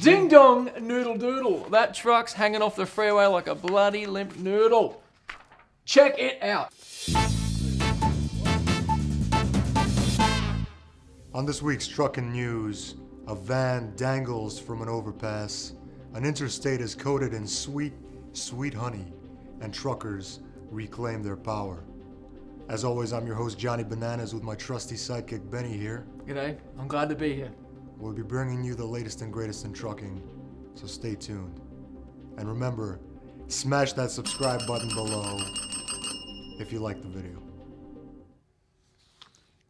Ding dong, noodle doodle. That truck's hanging off the freeway like a bloody limp noodle. Check it out. On this week's Truckin news, a van dangles from an overpass, an interstate is coated in sweet, sweet honey, and truckers reclaim their power. As always, I'm your host, Johnny Bananas, with my trusty sidekick, Benny, here. G'day, I'm glad to be here. We'll be bringing you the latest and greatest in trucking, so stay tuned. And remember, smash that subscribe button below if you like the video.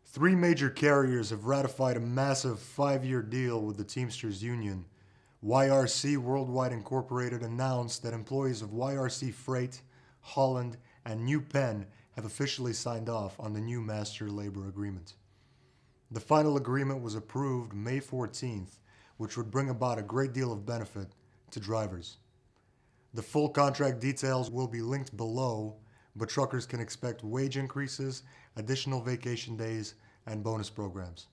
3 major carriers have ratified a massive 5-year deal with the Teamsters Union. YRC Worldwide Incorporated announced that employees of YRC Freight, Holland, and New Penn have officially signed off on the new master labor agreement. The final agreement was approved May 14th, which would bring about a great deal of benefit to drivers. The full contract details will be linked below, but truckers can expect wage increases, additional vacation days, and bonus programs.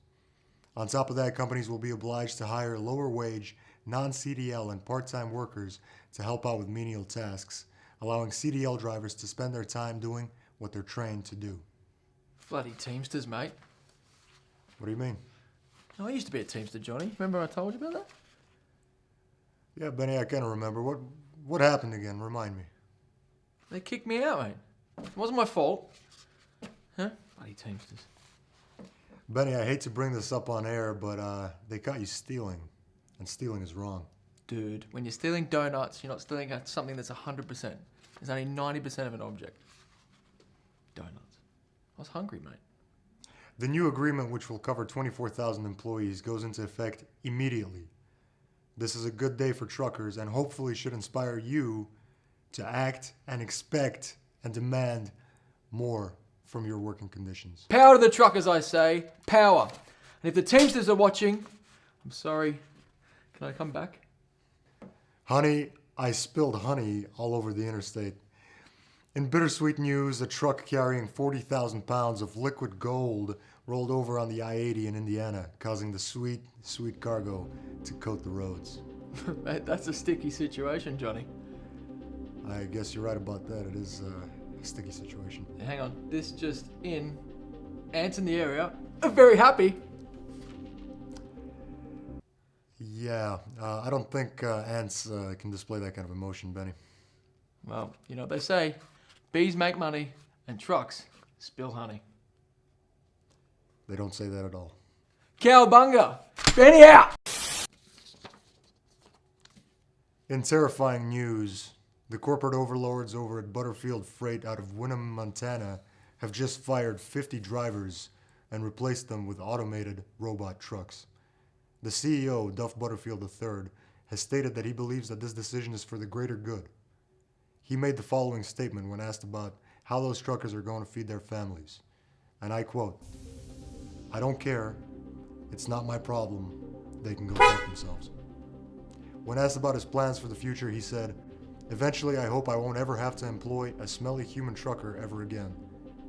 On top of that, companies will be obliged to hire lower wage, non-CDL and part-time workers to help out with menial tasks, allowing CDL drivers to spend their time doing what they're trained to do. Bloody Teamsters, mate. What do you mean? Oh, I used to be a Teamster, Johnny. Remember I told you about that? Yeah, Benny, I kind of remember. What happened again? Remind me. They kicked me out, mate. It wasn't my fault. Huh? Bloody Teamsters. Benny, I hate to bring this up on air, but they caught you stealing, and stealing is wrong. Dude, when you're stealing donuts, you're not stealing something that's 100%. There's only 90% of an object. Donuts. I was hungry, mate. The new agreement, which will cover 24,000 employees, goes into effect immediately. This is a good day for truckers and hopefully should inspire you to act and expect and demand more from your working conditions. Power to the truckers, I say. Power. And if the Teamsters are watching, I'm sorry. Can I come back? Honey, I spilled honey all over the interstate. In bittersweet news, a truck carrying 40,000 pounds of liquid gold rolled over on the I-80 in Indiana, causing the sweet, sweet cargo to coat the roads. Mate, that's a sticky situation, Johnny. I guess you're right about that. It is a sticky situation. Hang on. This just in. Ants in the area are very happy. Yeah, I don't think ants can display that kind of emotion, Benny. Well, you know what they say. Bees make money and trucks spill honey. They don't say that at all. Cowabunga! Benny out! In terrifying news, the corporate overlords over at Butterfield Freight out of Winham, Montana, have just fired 50 drivers and replaced them with automated robot trucks. The CEO, Duff Butterfield III, has stated that he believes that this decision is for the greater good. He made the following statement when asked about how those truckers are going to feed their families. And I quote, "I don't care. It's not my problem. They can go fuck themselves." When asked about his plans for the future, he said, "Eventually, I hope I won't ever have to employ a smelly human trucker ever again.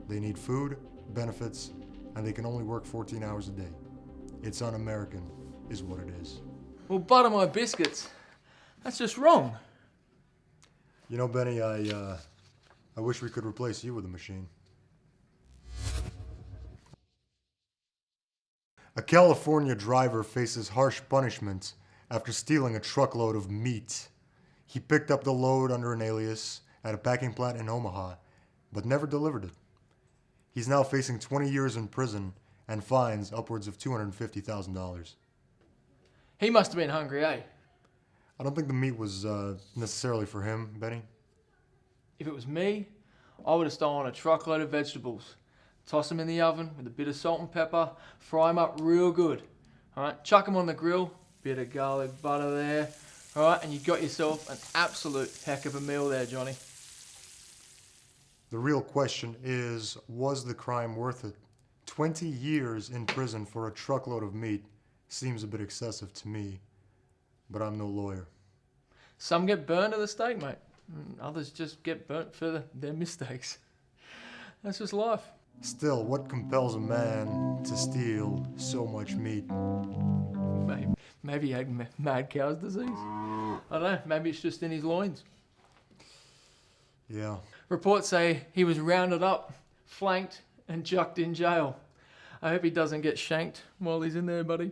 They need food, benefits, and they can only work 14 hours a day. It's un-American, is what it is." Well, butter my biscuits. That's just wrong. You know, Benny, I wish we could replace you with a machine. A California driver faces harsh punishment after stealing a truckload of meat. He picked up the load under an alias at a packing plant in Omaha, but never delivered it. He's now facing 20 years in prison and fines upwards of $250,000. He must have been hungry, eh? I don't think the meat was necessarily for him, Benny. If it was me, I would have stolen a truckload of vegetables. Toss them in the oven with a bit of salt and pepper, fry them up real good. Alright, chuck them on the grill, bit of garlic butter there. Alright, and you got yourself an absolute heck of a meal there, Johnny. The real question is, was the crime worth it? 20 years in prison for a truckload of meat seems a bit excessive to me, but I'm no lawyer. Some get burned at the stake, mate. Others just get burnt for their mistakes. That's just life. Still, what compels a man to steal so much meat? Maybe he had mad cow's disease. I don't know. Maybe it's just in his loins. Yeah. Reports say he was rounded up, flanked, and chucked in jail. I hope he doesn't get shanked while he's in there, buddy.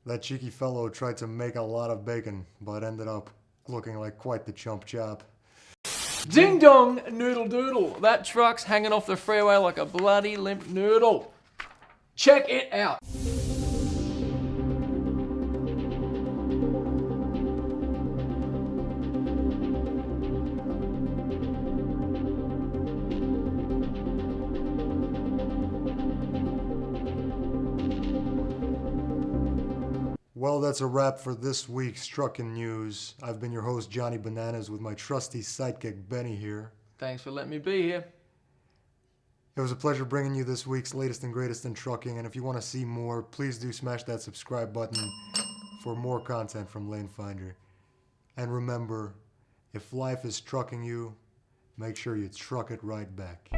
That cheeky fellow tried to make a lot of bacon, but ended up looking like quite the chump chap. Ding dong, noodle doodle. That truck's hanging off the freeway like a bloody limp noodle. Check it out. Well, that's a wrap for this week's Truckin' News. I've been your host, Johnny Bananas, with my trusty sidekick, Benny, here. Thanks for letting me be here. It was a pleasure bringing you this week's latest and greatest in trucking, and if you want to see more, please do smash that subscribe button for more content from Lane Finder. And remember, if life is trucking you, make sure you truck it right back.